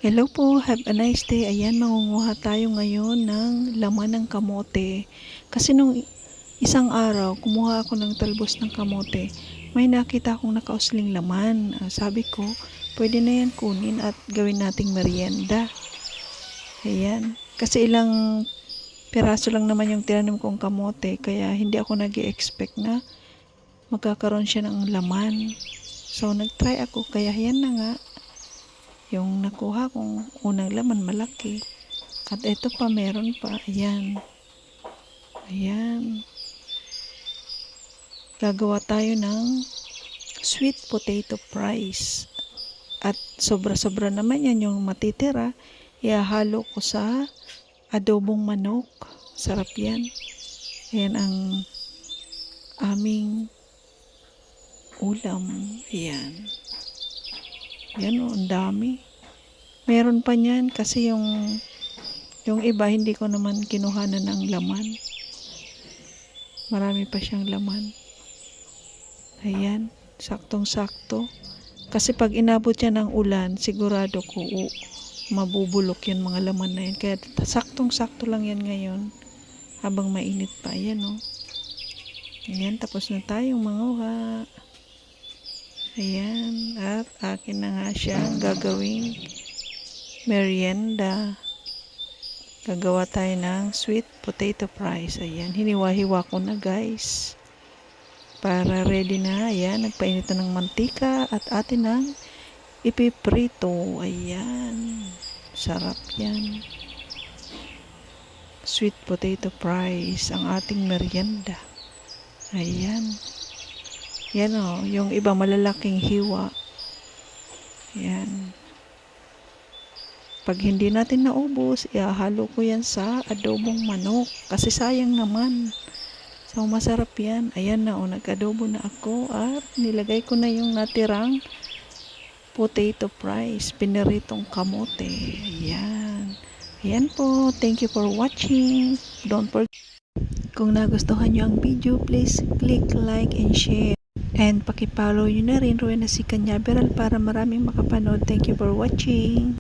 Hello po, have a nice day. Ayan, mangunguha tayo ngayon ng laman ng kamote. Kasi nung isang araw, kumuha ako ng talbos ng kamote. May nakita akong nakausling laman. Sabi ko, pwede na yan kunin at gawin nating merienda. Ayan, kasi ilang piraso lang naman yung tinanim kong kamote, kaya hindi ako nag-expect na magkakaroon siya ng laman. So, nag-try ako, kaya yan na nga. Yung nakuha kong unang laman malaki. At ito pa, meron pa. Ayan. Ayan. Gagawa tayo ng sweet potato fries. At sobra-sobra naman yan yung matitira. Ihahalo ko sa adobong manok. Sarap yan. Ayan ang aming ulam. Ayan. Yan o, ang dami. Meron pa niyan kasi yung iba hindi ko naman kinuhanan ng laman. Marami pa siyang laman. Ayan, saktong-sakto. Kasi pag inabot yan ng ulan, sigurado ko mabubulok yung mga laman na yan. Kaya saktong-sakto lang yan ngayon habang mainit pa. Ayan o. Ayan, tapos na tayong manguha. Ayan, at akin na nga siyang gagawing merienda. Gagawa tayo ng sweet potato fries. Ayan, hiniwa-hiwa ko na guys. Para ready na. Ayan, nagpainit na ng mantika at atin ang ipiprito. Ayan, sarap yan. Sweet potato fries, ang ating merienda. Ayan. Yan o, yung iba malalaking hiwa. Yan. Pag hindi natin naubos, ihahalo ko yan sa adobong manok. Kasi sayang naman. So, masarap yan. Ayan na o, nag-adobo na ako. At nilagay ko na yung natirang potato fries. Piniritong kamote. Ayan. Ayan po. Thank you for watching. Don't forget. Kung nagustuhan nyo ang video, please click like and share. And pakipollow nyo na rin Rowena C. Cañaveral para maraming makapanood. Thank you for watching.